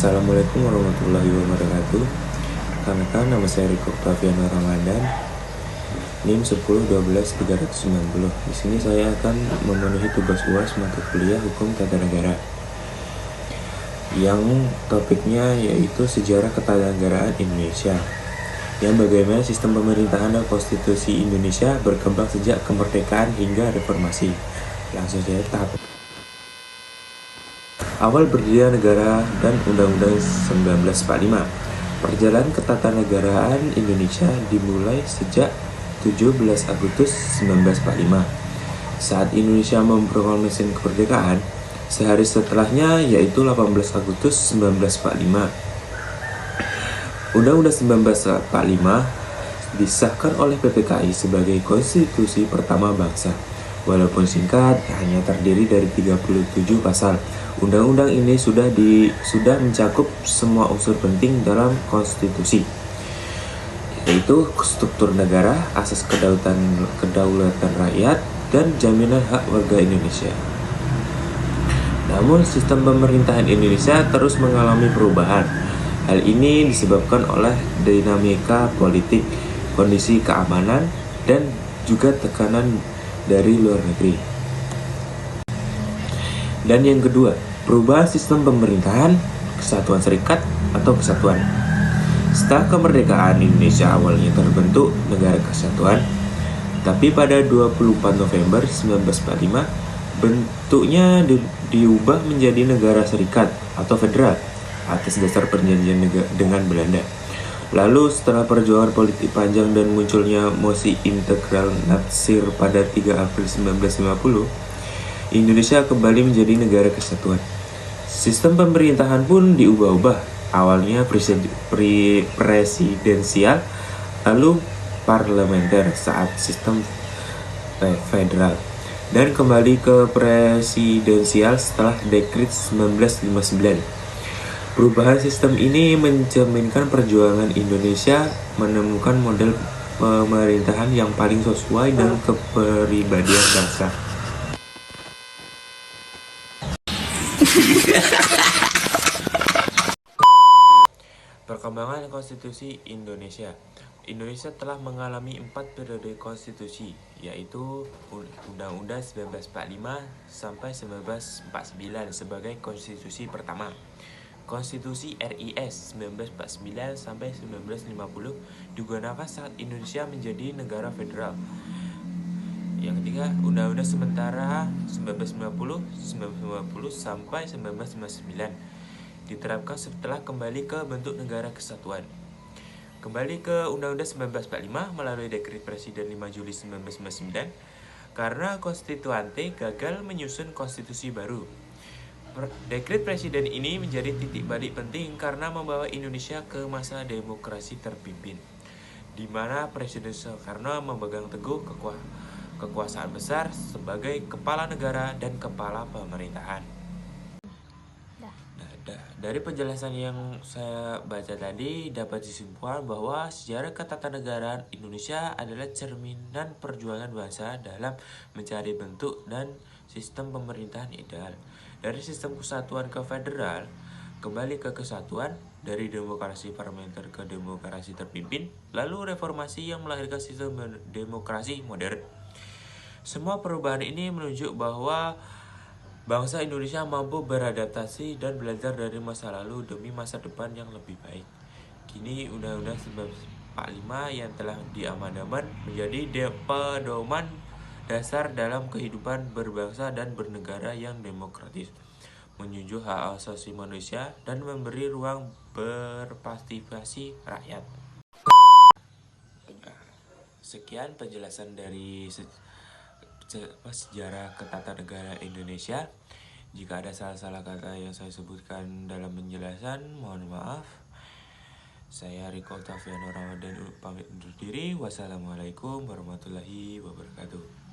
Assalamualaikum warahmatullahi wabarakatuh. Perkenalkan, nama saya Riko Octaviano Ramadan, NIM 1012-390. Di sini saya akan memenuhi tugas UAS mata kuliah Hukum Tata Negara, yang topiknya yaitu Sejarah Ketatanegaraan Indonesia, yang bagaimana sistem pemerintahan dan konstitusi Indonesia berkembang sejak kemerdekaan hingga reformasi. Langsung saja tahap awal berdirinya negara dan Undang-Undang 1945. Perjalanan ketatanegaraan Indonesia dimulai sejak 17 Agustus 1945. Saat Indonesia memproklamasikan kemerdekaan, sehari setelahnya yaitu 18 Agustus 1945. Undang-Undang 1945 disahkan oleh PPKI sebagai konstitusi pertama bangsa. Walaupun singkat, hanya terdiri dari 37 pasal. Undang-undang ini sudah mencakup semua unsur penting dalam konstitusi, yaitu struktur negara, asas kedaulatan rakyat, dan jaminan hak warga Indonesia. Namun, sistem pemerintahan Indonesia terus mengalami perubahan. Hal ini disebabkan oleh dinamika politik, kondisi keamanan, dan juga tekanan dari luar negeri. Dan yang kedua, perubahan sistem pemerintahan kesatuan serikat atau kesatuan. Setelah kemerdekaan Indonesia awalnya terbentuk negara kesatuan, tapi pada 24 November 1945 bentuknya diubah menjadi negara serikat atau federal atas dasar perjanjian dengan Belanda. Lalu setelah perjuangan politik panjang dan munculnya mosi integral Natsir pada 3 April 1950, Indonesia kembali menjadi negara kesatuan. Sistem pemerintahan pun diubah-ubah, awalnya presidensial, lalu parlementer saat sistem federal, dan kembali ke presidensial setelah Dekret 1959. Perubahan sistem ini mencerminkan perjuangan Indonesia menemukan model pemerintahan yang paling sesuai dengan kepribadian bangsa. Perkembangan konstitusi Indonesia. Indonesia telah mengalami 4 periode konstitusi, yaitu Undang-Undang 1945 sampai 1949 sebagai konstitusi pertama, Konstitusi RIS 1949 sampai 1950 digunakan saat Indonesia menjadi negara federal. Yang ketiga, Undang-Undang Sementara 1950 sampai 1959 diterapkan setelah kembali ke bentuk negara kesatuan. Kembali ke Undang-Undang 1945 melalui Dekret Presiden 5 Juli 1999 karena konstituante gagal menyusun konstitusi baru. Dekret Presiden ini menjadi titik balik penting karena membawa Indonesia ke masa demokrasi terpimpin, di mana Presiden Soekarno memegang teguh kekuasaan besar sebagai kepala negara dan kepala pemerintahan. Dari penjelasan yang saya baca tadi dapat disimpulkan bahwa sejarah ketatanegaraan Indonesia adalah cerminan perjuangan bangsa dalam mencari bentuk dan sistem pemerintahan ideal. Dari sistem kesatuan ke federal, kembali ke kesatuan, dari demokrasi parlementer ke demokrasi terpimpin, lalu reformasi yang melahirkan sistem demokrasi modern. Semua perubahan ini menunjuk bahwa bangsa Indonesia mampu beradaptasi dan belajar dari masa lalu demi masa depan yang lebih baik. Kini Undang-Undang 1945 yang telah diamandemen menjadi pedoman dasar dalam kehidupan berbangsa dan bernegara yang demokratis, menjunjung hak asasi manusia dan memberi ruang berpartisipasi rakyat. Sekian penjelasan dari sejarah ketatanegaraan Indonesia. Jika ada salah-salah kata yang saya sebutkan dalam penjelasan, mohon maaf. Saya Riko Octaviano Ramadan pamit undur diri. Wassalamualaikum warahmatullahi wabarakatuh.